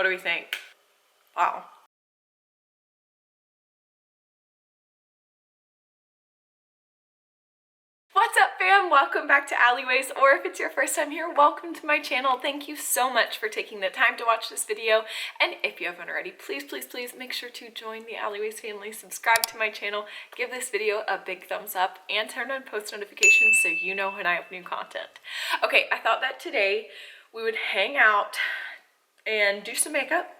What do we think? Wow. What's up, fam? Welcome back to Alleyways, or if it's your first time here, welcome to my channel. Thank you so much for taking the time to watch this video, and if you haven't already, please make sure to join the Alleyways family, subscribe to my channel, give this video a big thumbs up, and turn on post notifications so you know when I have new content. Okay, I thought that today we would hang out and do some makeup.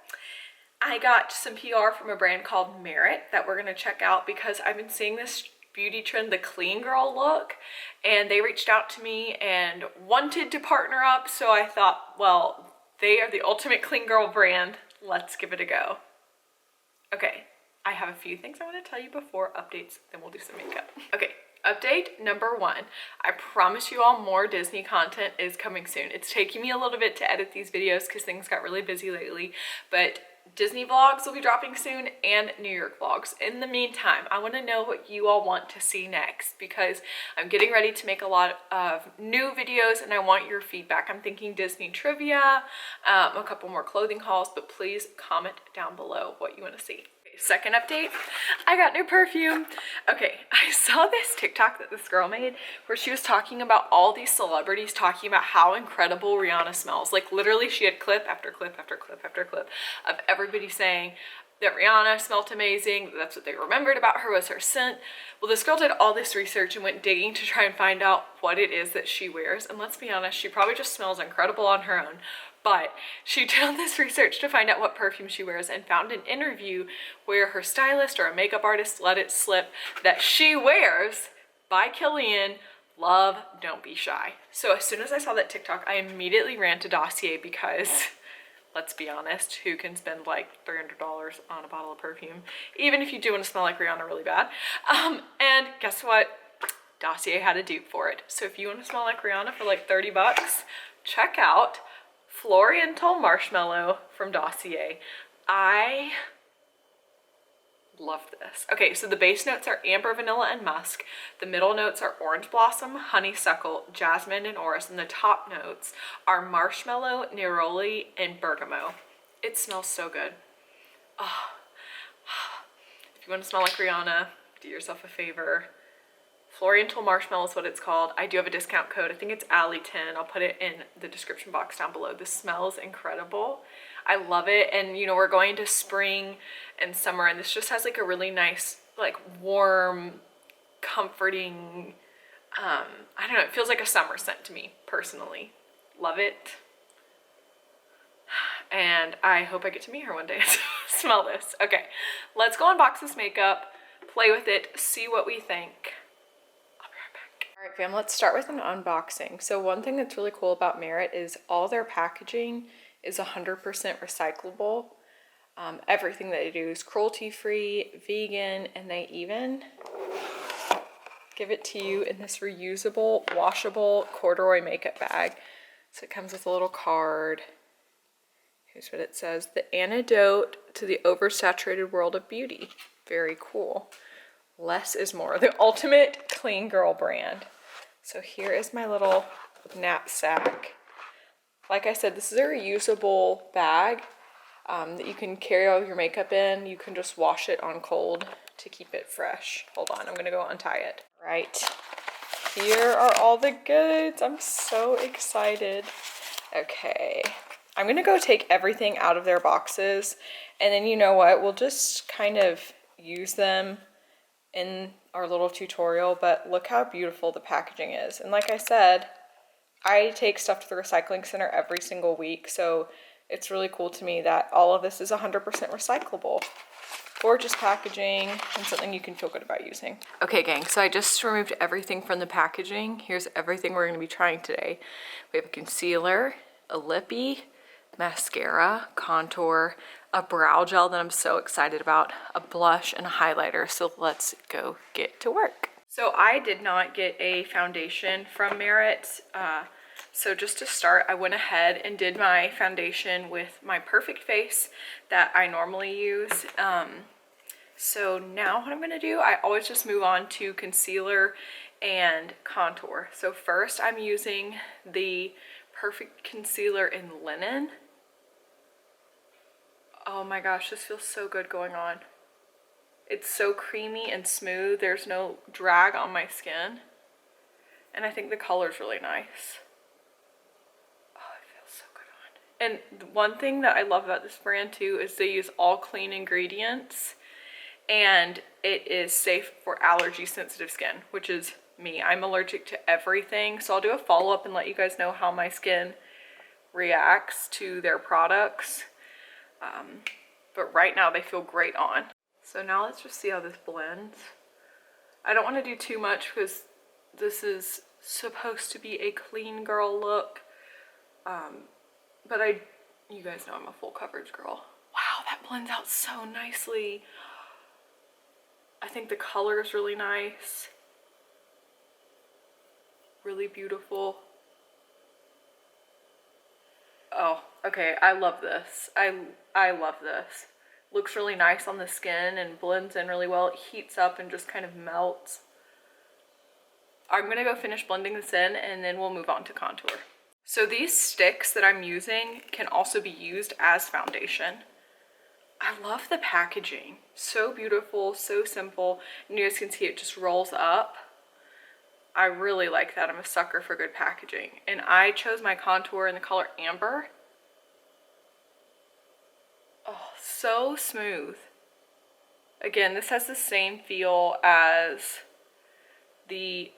I got some PR from a brand called Merit that we're gonna check out because I've been seeing this beauty trend, the clean girl look, and they reached out to me and wanted to partner up, so I thought, well, they are the ultimate clean girl brand, let's give it a go. Okay, I have a few things I want to tell you before updates, then we'll do some makeup. Okay, update number one. I promise you all more Disney content is coming soon. It's taking me a little bit to edit these videos because things got really busy lately, but Disney vlogs will be dropping soon and New York vlogs. In the meantime, I want to know what you all want to see next because I'm getting ready to make a lot of new videos and I want your feedback. I'm thinking Disney trivia, a couple more clothing hauls, but please comment down below what you want to see. Second update, I got new perfume. Okay, I saw this TikTok that this girl made where she was talking about all these celebrities talking about how incredible Rihanna smells. Like literally she had clip after clip after clip after clip of everybody saying that Rihanna smelled amazing. That's what they remembered about her was her scent. Well, this girl did all this research and went digging to try and find out what it is that she wears. And let's be honest, she probably just smells incredible on her own. But she did all this research to find out what perfume she wears and found an interview where her stylist or a makeup artist let it slip that she wears by Killian Love Don't Be Shy. So as soon as I saw that TikTok, I immediately ran to Dossier because let's be honest, who can spend like $300 on a bottle of perfume, even if you do want to smell like Rihanna really bad. And guess what? Dossier had a dupe for it. So if you want to smell like Rihanna for like 30 bucks, check out Floriental Marshmallow from Dossier. I love this. Okay, so the base notes are amber, vanilla, and musk. The middle notes are orange blossom, honeysuckle, jasmine, and orris. And the top notes are marshmallow, neroli, and bergamot. It smells so good. Oh. If you want to smell like Rihanna, do yourself a favor. Floriental Marshmallow is what it's called. I do have a discount code. I think it's Allee-Sutton. I'll put it in the description box down below. This smells incredible. I love it. And you know, we're going to spring and summer and this just has like a really nice, like warm, comforting, I don't know, it feels like a summer scent to me personally. Love it. And I hope I get to meet her one day and smell this. Okay, let's go unbox this makeup, play with it, see what we think. All right, fam, let's start with an unboxing. So one thing that's really cool about Merit is all their packaging is 100% recyclable. Everything that they do is cruelty-free, vegan, and they even give it to you in this reusable, washable corduroy makeup bag. So it comes with a little card. Here's what it says: the antidote to the oversaturated world of beauty. Very cool. Less is more, the ultimate clean girl brand. So here is my little knapsack. Like I said, this is a reusable bag that you can carry all your makeup in. You can just wash it on cold to keep it fresh. Hold on, I'm gonna go untie it. Right, here are all the goods. I'm so excited. Okay, I'm gonna go take everything out of their boxes and then you know what, we'll just kind of use them in our little tutorial, but look how beautiful the packaging is. And like I said, I take stuff to the recycling center every single week, so it's really cool to me that all of this is 100% recyclable. Gorgeous packaging and something you can feel good about using. Okay, gang, so I just removed everything from the packaging. Here's everything we're gonna be trying today. We have a concealer, a lippy, mascara, contour, a brow gel that I'm so excited about, a blush, and a highlighter. So let's go get to work. So I did not get a foundation from Merit. So just to start, I went ahead and did my foundation with my Perfect Face that I normally use. So now what I'm gonna do, I always just move on to concealer and contour. So first I'm using the Perfect Concealer in Linen. Oh my gosh, this feels so good going on. It's so creamy and smooth. There's no drag on my skin. And I think the color's really nice. Oh, it feels so good on. And one thing that I love about this brand too is they use all clean ingredients, and it is safe for allergy sensitive skin, which is me. I'm allergic to everything. So I'll do a follow-up and let you guys know how my skin reacts to their products. But right now they feel great on. So now let's just see how this blends. I don't want to do too much because this is supposed to be a clean girl look. But you guys know I'm a full coverage girl. Wow, that blends out so nicely. I think the color is really nice. Really beautiful. Oh, okay, I love this. I love this. Looks really nice on the skin and blends in really well. It heats up and just kind of melts. I'm gonna go finish blending this in and then we'll move on to contour. So these sticks that I'm using can also be used as foundation. I love the packaging. So beautiful, so simple. And you guys can see it just rolls up. I really like that. I'm a sucker for good packaging. And I chose my contour in the color Amber. Oh, so smooth. Again, this has the same feel as the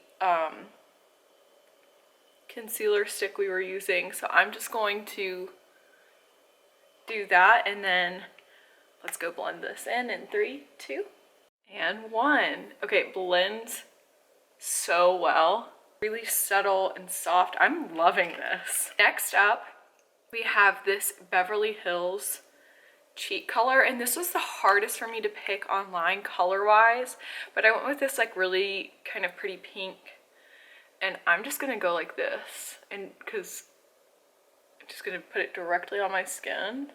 concealer stick we were using. So I'm just going to do that and then let's go blend this in 3, 2, and 1. Okay, it blends so well. Really subtle and soft. I'm loving this. Next up, we have this Beverly Hills cheek color, and this was the hardest for me to pick online color-wise, but I went with this like really kind of pretty pink, and I'm just gonna go like this, and because I'm just gonna put it directly on my skin.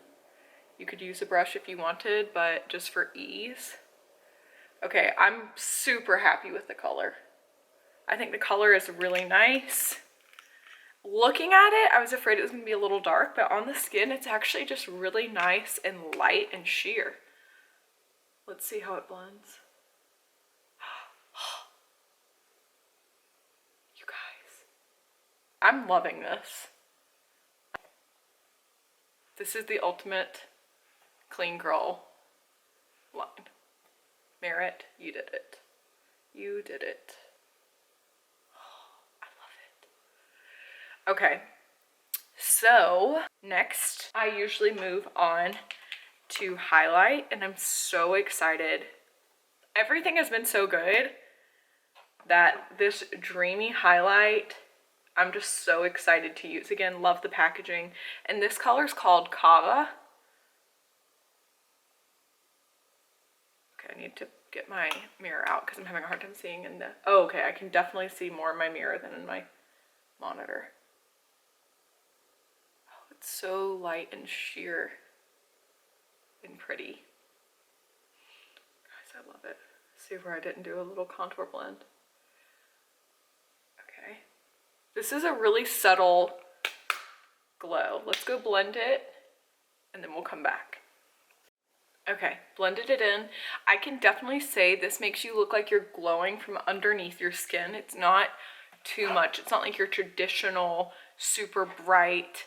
You could use a brush if you wanted, but just for ease. Okay, I'm super happy with the color. I think the color is really nice. Looking at it, I was afraid it was gonna be a little dark, but on the skin, it's actually just really nice and light and sheer. Let's see how it blends. You guys, I'm loving this. This is the ultimate clean girl line. Merit, you did it. You did it. I love it. Okay, so next I usually move on to highlight, and I'm so excited. Everything has been so good that this dreamy highlight, I'm just so excited to use. Again, love the packaging. And this color is called Kava. Okay, I need to get my mirror out because I'm having a hard time seeing in the... Oh, okay, I can definitely see more in my mirror than in my monitor. Oh, it's so light and sheer and pretty. Guys, I love it. See where I didn't do a little contour blend. Okay. This is a really subtle glow. Let's go blend it and then we'll come back. Okay, blended it in. I can definitely say this makes you look like you're glowing from underneath your skin. It's not too much. It's not like your traditional super bright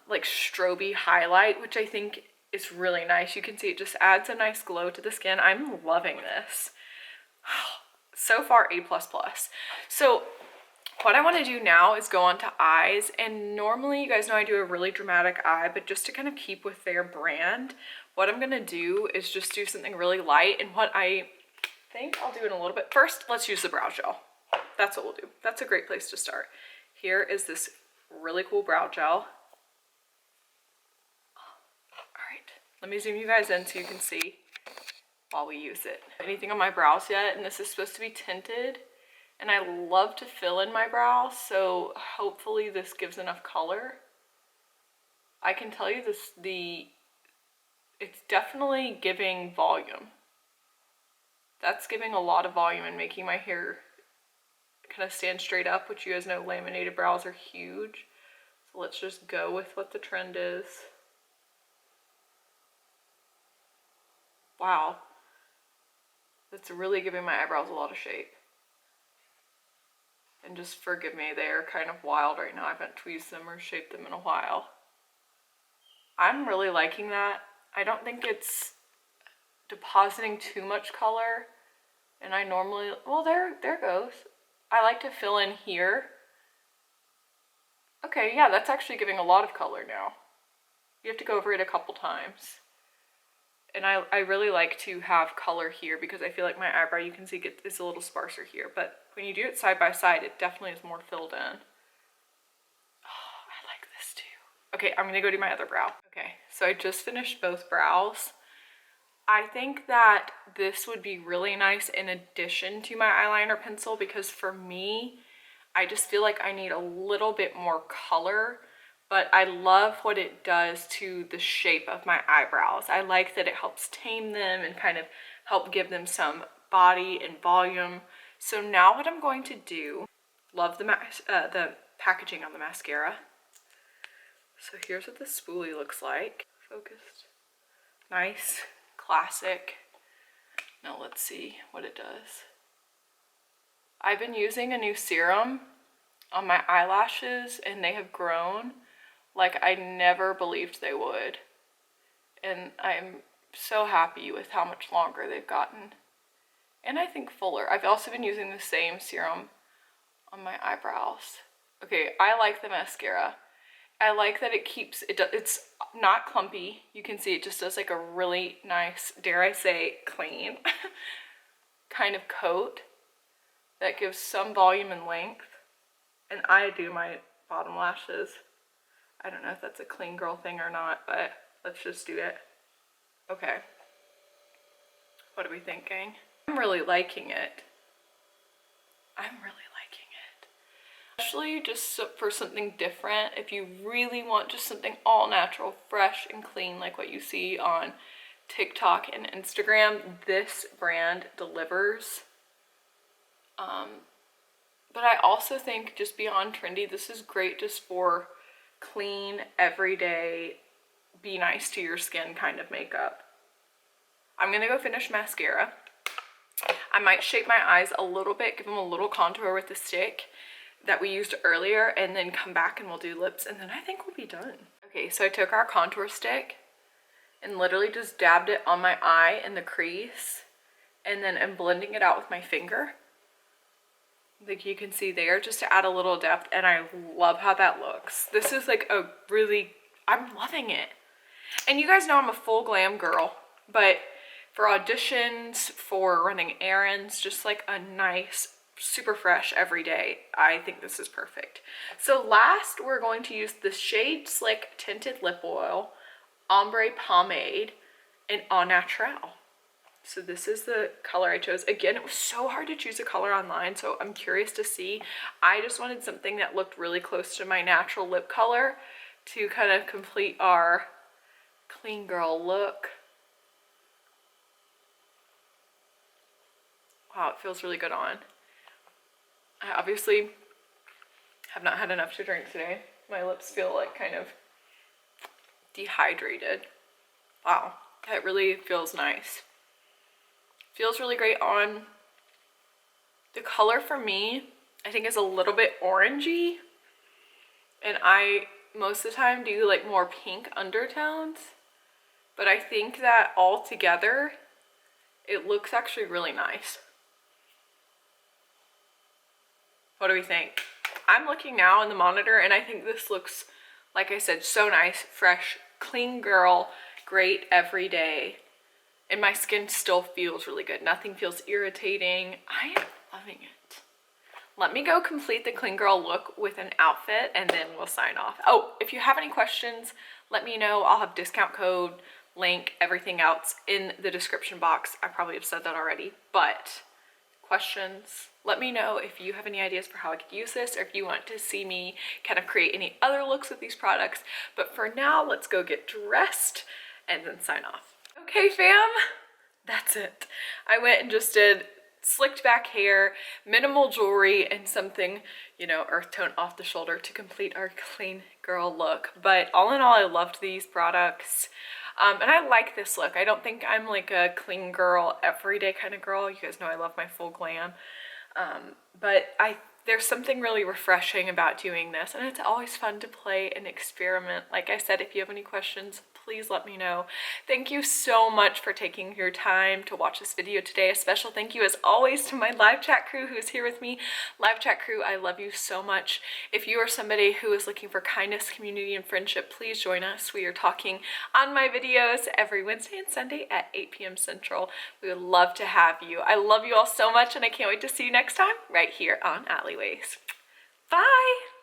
like strobe highlight, which I think is really nice. You can see it just adds a nice glow to the skin. I'm loving this. So far, A++. So what I want to do now is go on to eyes, and normally you guys know I do a really dramatic eye, but just to kind of keep with their brand, what I'm going to do is just do something really light, and what I think I'll do in a little bit. First, let's use the brow gel. That's what we'll do. That's a great place to start. Here is this really cool brow gel. All right, let me zoom you guys in so you can see while we use it. Anything on my brows yet, and this is supposed to be tinted. And I love to fill in my brows, so hopefully this gives enough color. I can tell you this, it's definitely giving volume. That's giving a lot of volume and making my hair kind of stand straight up, which you guys know laminated brows are huge. So let's just go with what the trend is. wow. That's really giving my eyebrows a lot of shape. And just forgive me, they are kind of wild right now. I haven't tweezed them or shaped them in a while. I'm really liking that. I don't think it's depositing too much color. And I normally, well, there goes. I like to fill in here. Okay, yeah, that's actually giving a lot of color now. You have to go over it a couple times. And I really like to have color here because I feel like my eyebrow, you can see, is a little sparser here. But when you do it side by side, it definitely is more filled in. Oh, I like this too. Okay, I'm gonna go do my other brow. Okay, so I just finished both brows. I think that this would be really nice in addition to my eyeliner pencil because for me, I just feel like I need a little bit more color. But I love what it does to the shape of my eyebrows. I like that it helps tame them and kind of help give them some body and volume. So now what I'm going to do, love the packaging on the mascara. So here's what the spoolie looks like. Focused. Nice, classic. Now let's see what it does. I've been using a new serum on my eyelashes and they have grown like I never believed they would. And I'm so happy with how much longer they've gotten. And I think fuller. I've also been using the same serum on my eyebrows. Okay, I like the mascara. I like that it keeps, it's not clumpy. You can see it just does like a really nice, dare I say, clean kind of coat that gives some volume and length. And I do my bottom lashes. I don't know if that's a clean girl thing or not, but let's just do it. Okay. What are we thinking? I'm really liking it. I'm really liking it. Especially just for something different. If you really want just something all natural, fresh and clean like what you see on TikTok and Instagram, this brand delivers. But I also think just beyond trendy, this is great just for clean, everyday, be nice to your skin kind of makeup. I'm gonna go finish mascara. I might shape my eyes a little bit, give them a little contour with the stick that we used earlier, and then come back and we'll do lips, and then I think we'll be done. Okay, so I took our contour stick and literally just dabbed it on my eye in the crease, and then I'm blending it out with my finger. Like you can see there, just to add a little depth, and I love how that looks. This is like a really, I'm loving it. And you guys know I'm a full glam girl, but for auditions, for running errands, just like a nice, super fresh everyday, I think this is perfect. So last, we're going to use the Shade Slick Tinted Lip Oil, Ombre Pomade, and Au Naturel. So this is the color I chose. Again, it was so hard to choose a color online, so I'm curious to see. I just wanted something that looked really close to my natural lip color to kind of complete our clean girl look. Wow, it feels really good on. I obviously have not had enough to drink today. My lips feel like kind of dehydrated. Wow, that really feels nice. Feels really great on. The color for me, I think, is a little bit orangey. And I, most of the time, do like more pink undertones. But I think that all together, it looks actually really nice. What do we think? I'm looking now in the monitor and I think this looks, like I said, so nice, fresh, clean girl, great every day. And my skin still feels really good. Nothing feels irritating. I am loving it. Let me go complete the clean girl look with an outfit and then we'll sign off. Oh, if you have any questions, let me know. I'll have discount code, link, everything else in the description box. I probably have said that already, but questions, let me know if you have any ideas for how I could use this or if you want to see me kind of create any other looks with these products. But for now, let's go get dressed and then sign off. Okay, fam, that's it. I went and just did slicked back hair, minimal jewelry, and something, you know, earth tone off the shoulder to complete our clean girl look. But all in all, I loved these products. And I like this look. I don't think I'm like a clean girl, everyday kind of girl. You guys know I love my full glam. But there's something really refreshing about doing this, and it's always fun to play and experiment. Like I said, if you have any questions, please let me know. Thank you so much for taking your time to watch this video today. A special thank you as always to my live chat crew who is here with me. Live chat crew, I love you so much. If you are somebody who is looking for kindness, community, and friendship, please join us. We are talking on my videos every Wednesday and Sunday at 8 p.m. Central. We would love to have you. I love you all so much, and I can't wait to see you next time right here on Alleyways. Bye!